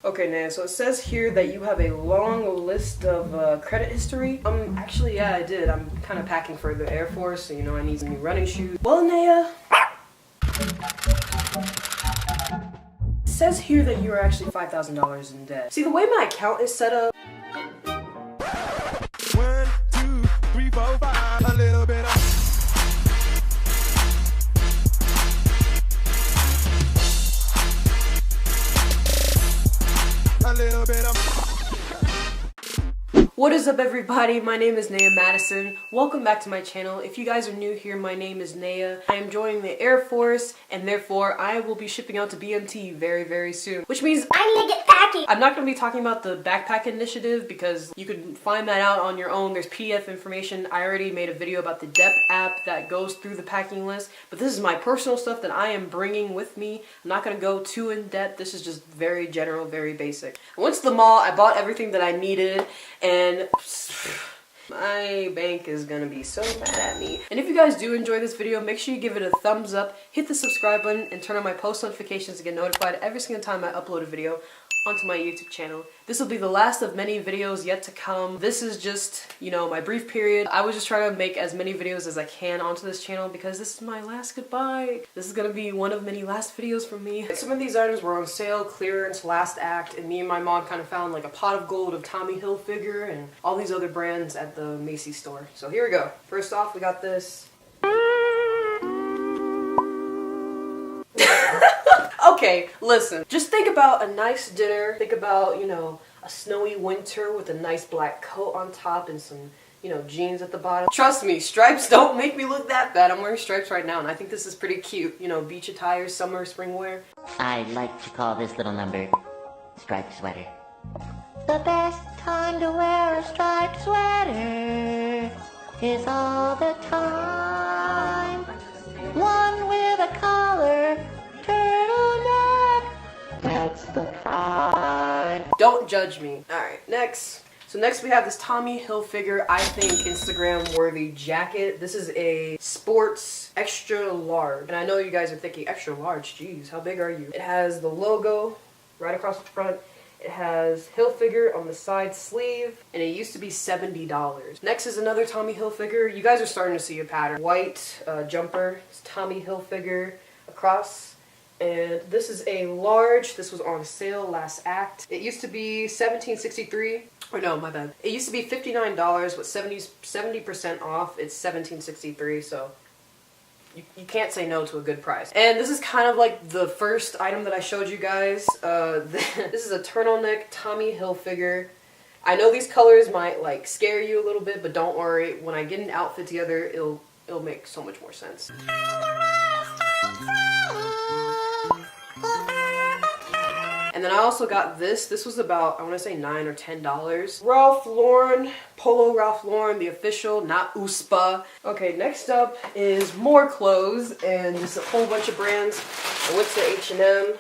Okay, Naia, so it says here that you have a long list of credit history. Actually, yeah, I did. I'm kind of packing for the Air Force, so, you know, I need some new running shoes. Well, Naia, it says here that you are actually $5,000 in debt. See, the way my account is set up, 1, 2, 3, 4, 5, a little bit of What is up, everybody? My name is Naia Madison. Welcome back to my channel. If you guys are new here, my name is Naia. I am joining the Air Force, and therefore I will be shipping out to BMT very, very soon. Which means I need to get packing! I'm not going to be talking about the backpack initiative because you can find that out on your own. There's PDF information. I already made a video about the DEP app that goes through the packing list. But this is my personal stuff that I am bringing with me. I'm not going to go too in depth. This is just very general, very basic. I went to the mall. I bought everything that I needed, and my bank is gonna be so mad at me. And if you guys do enjoy this video, make sure you give it a thumbs up, hit the subscribe button, and turn on my post notifications to get notified every single time I upload a video onto my YouTube channel. This will be the last of many videos yet to come. This is just, you know, my brief period. I was just trying to make as many videos as I can onto this channel because this is my last goodbye. This is gonna be one of many last videos from me. Some of these items were on sale, clearance, last act, and me and my mom kind of found like a pot of gold of Tommy Hilfiger and all these other brands at the Macy's store. So here we go. First off, we got this. Okay, listen, just think about a nice dinner, think about, you know, a snowy winter with a nice black coat on top and some, you know, jeans at the bottom. Trust me, stripes don't make me look that bad. I'm wearing stripes right now and I think this is pretty cute. You know, beach attire, summer, spring wear. I like to call this little number striped sweater. The best time to wear a striped sweater is all the time. One with a collar, turtleneck, that's the prime. Don't judge me. Alright, next. So next we have this Tommy Hilfiger, I think, Instagram worthy jacket. This is a sports extra large. And I know you guys are thinking, extra large, geez, how big are you? It has the logo right across the front. It has Hilfiger on the side sleeve, and it used to be $70. Next is another Tommy Hilfiger. You guys are starting to see a pattern. White jumper, it's Tommy Hilfiger across, and this is a large. This was on sale last act. It used to be $17.63. Or no, my bad. It used to be $59, but 70% off. It's $17.63, so you can't say no to a good price. And this is kind of like the first item that I showed you guys. This is a turtleneck Tommy Hilfiger. I know these colors might like scare you a little bit, but don't worry. When I get an outfit together, it'll make so much more sense. And then I also got this. This was about, I want to say $9 or $10. Ralph Lauren, Polo Ralph Lauren, the official, not USPA. Okay, next up is more clothes and just a whole bunch of brands. I went to H&M,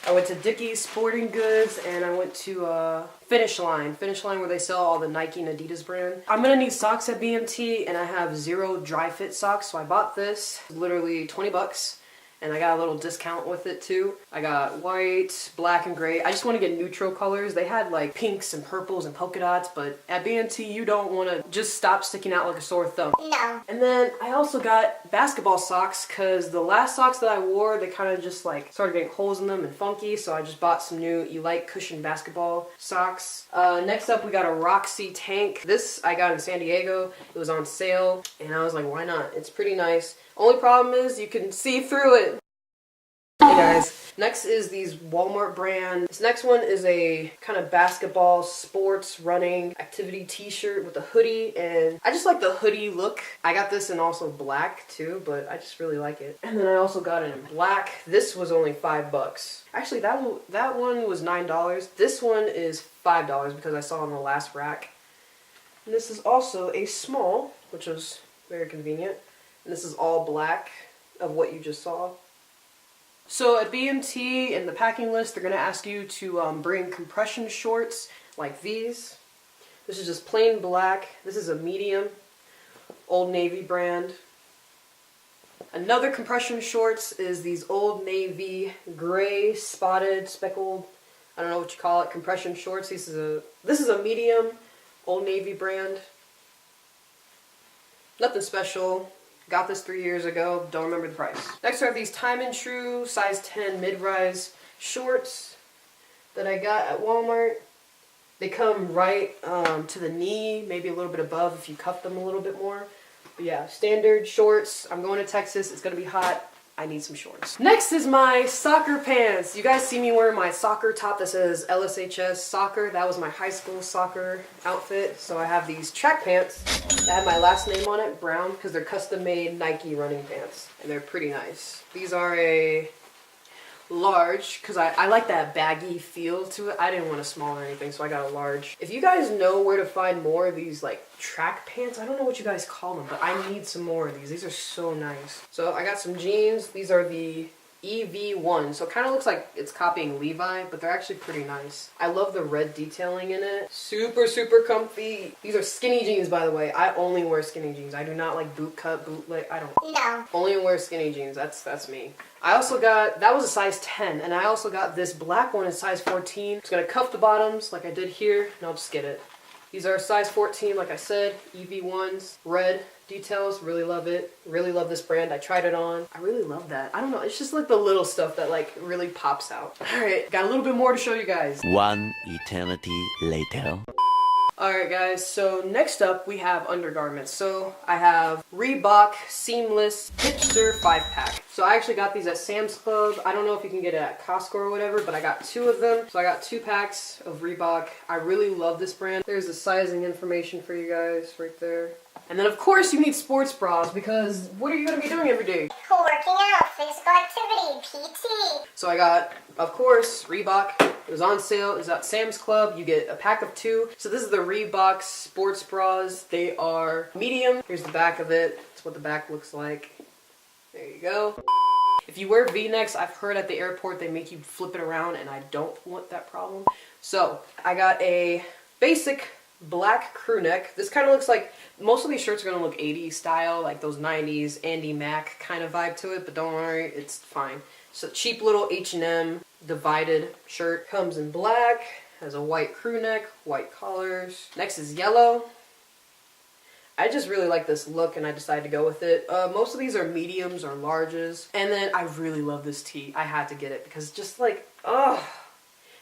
I went to Dickies Sporting Goods, and I went to Finish Line where they sell all the Nike and Adidas brand. I'm gonna need socks at BMT, and I have 0 dry fit socks, so I bought this, literally 20 bucks. And I got a little discount with it too. I got white, black, and gray. I just want to get neutral colors. They had like pinks and purples and polka dots, but at BMT you don't want to just stop sticking out like a sore thumb. No. And then I also got basketball socks because the last socks that I wore, they kind of just like started getting holes in them and funky, so I just bought some new Elite cushion basketball socks. Next up we got a Roxy tank. This I got in San Diego. It was on sale and I was like, why not? It's pretty nice. Only problem is you can see through it. Hey guys, next is these Walmart brand. This next one is a kind of basketball, sports, running, activity t-shirt with a hoodie, and I just like the hoodie look. I got this in also black too, but I just really like it. And then I also got it in black. This was only $5. Actually, that one was $9. This one is $5 because I saw it on the last rack. And this is also a small, which was very convenient. And this is all black of what you just saw. So at BMT in the packing list, they're going to ask you to bring compression shorts like these. This is just plain black. This is a medium, Old Navy brand. Another compression shorts is these Old Navy gray spotted speckled I don't know what you call it, compression shorts. This is a medium, Old Navy brand. Nothing special. Got this 3 years ago. Don't remember the price. Next I have these Time and True size 10 mid-rise shorts that I got at Walmart. They come right to the knee, maybe a little bit above if you cuff them a little bit more. But yeah, standard shorts. I'm going to Texas. It's going to be hot. I need some shorts. Next is my soccer pants. You guys see me wearing my soccer top that says LSHS soccer. That was my high school soccer outfit. So I have these track pants that have my last name on it, Brown, because they're custom made Nike running pants. And they're pretty nice. These are a large, because I like that baggy feel to it. I didn't want a small or anything, so I got a large. If you guys know where to find more of these like track pants, I don't know what you guys call them, but I need some more of these. These are so nice. So I got some jeans. These are the EV1, so it kind of looks like it's copying Levi, but they're actually pretty nice. I love the red detailing in it. Super, super comfy. These are skinny jeans, by the way. I only wear skinny jeans. I do not like boot cut, bootleg. I don't. No. Only wear skinny jeans. That's me. I also got, that was a size 10, and I also got this black one in size 14. It's gonna cuff the bottoms like I did here, and I'll just get it. These are size 14, like I said, EV1s, red details, really love it. Really love this brand. I tried it on. I really love that. I don't know, it's just like the little stuff that like really pops out. All right, got a little bit more to show you guys. One eternity later. Alright guys, so next up we have undergarments. So I have Reebok Seamless Hipster 5-pack. So I actually got these at Sam's Club. I don't know if you can get it at Costco or whatever, but I got 2 of them. So I got 2 packs of Reebok. I really love this brand. There's the sizing information for you guys right there. And then of course you need sports bras, because what are you going to be doing every day? Working out, physical activity, PT. So I got, of course, Reebok. It was on sale. It was at Sam's Club. You get a pack of 2. So this is the Reebok sports bras. They are medium. Here's the back of it. That's what the back looks like. There you go. If you wear V-necks, I've heard at the airport they make you flip it around, and I don't want that problem. So I got a basic black crew neck. This kind of looks like, most of these shirts are going to look 80s style, like those 90s Andy Mack kind of vibe to it, but don't worry, it's fine. So cheap little H&M divided shirt. Comes in black, has a white crew neck, white collars. Next is yellow. I just really like this look and I decided to go with it. Most of these are mediums or larges. And then I really love this tee. I had to get it because just like, oh,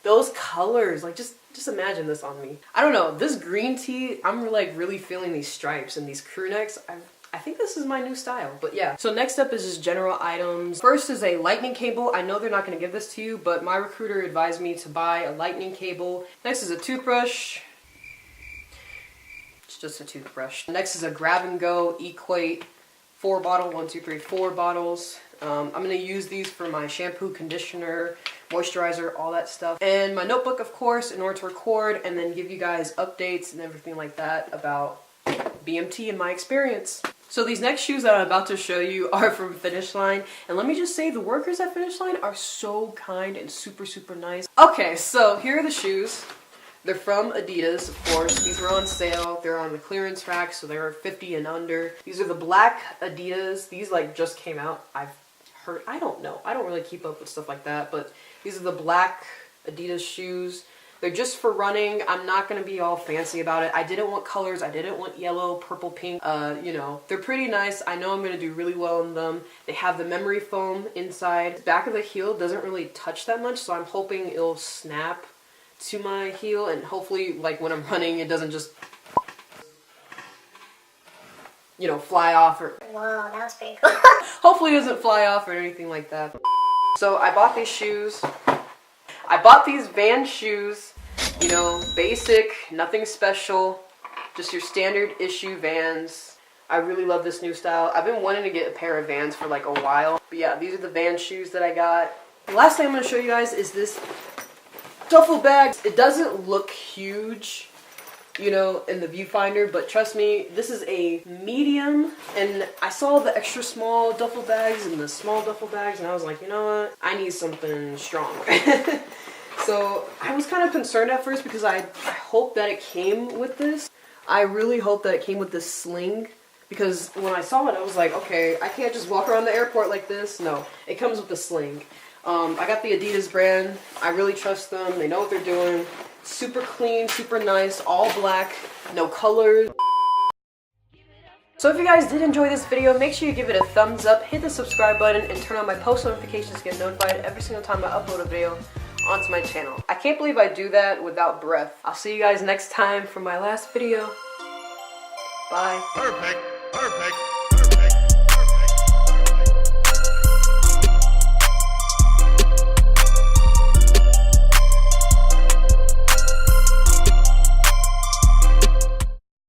those colors, like just imagine this on me. I don't know, this green tee, I'm like really feeling these stripes and these crew necks. I think this is my new style, but yeah. So next up is just general items. First is a lightning cable. I know they're not gonna give this to you, but my recruiter advised me to buy a lightning cable. Next is a toothbrush. It's just a toothbrush. Next is a grab and go Equate 4 bottle, 1, 2, 3, 4 bottles. I'm gonna use these for my shampoo, conditioner, moisturizer, all that stuff. And my notebook, of course, in order to record and then give you guys updates and everything like that about BMT and my experience. So these next shoes that I'm about to show you are from Finish Line. And let me just say, the workers at Finish Line are so kind and super, super nice. Okay, so here are the shoes. They're from Adidas, of course. These were on sale. They're on the clearance rack, so they're 50 and under. These are the black Adidas. These like just came out. I've heard, I don't know. I don't really keep up with stuff like that, but these are the black Adidas shoes. They're just for running. I'm not going to be all fancy about it. I didn't want colors. I didn't want yellow, purple, pink. You know, they're pretty nice. I know I'm going to do really well in them. They have the memory foam inside. The back of the heel doesn't really touch that much, so I'm hoping it'll snap to my heel, and hopefully, like, when I'm running, it doesn't just, you know, fly off or... Whoa, that was pretty cool. Hopefully it doesn't fly off or anything like that. So I bought these shoes. I bought these Vans shoes, you know, basic, nothing special, just your standard issue Vans. I really love this new style. I've been wanting to get a pair of Vans for like a while. But yeah, these are the Vans shoes that I got. The last thing I'm going to show you guys is this duffel bag. It doesn't look huge, you know, in the viewfinder, but trust me, this is a medium, and I saw the extra small duffel bags and the small duffel bags, and I was like, you know what, I need something strong. So I was kind of concerned at first because I hope that it came with this. I really hope that it came with this sling, because when I saw it, I was like, okay, I can't just walk around the airport like this. No, it comes with the sling. I got the Adidas brand. I really trust them. They know what they're doing. Super clean, super nice, all black, no colors. So if you guys did enjoy this video, make sure you give it a thumbs up, hit the subscribe button, and turn on my post notifications to get notified every single time I upload a video onto my channel. I can't believe I do that without breath. I'll see you guys next time for my last video. Bye. Perfect, perfect.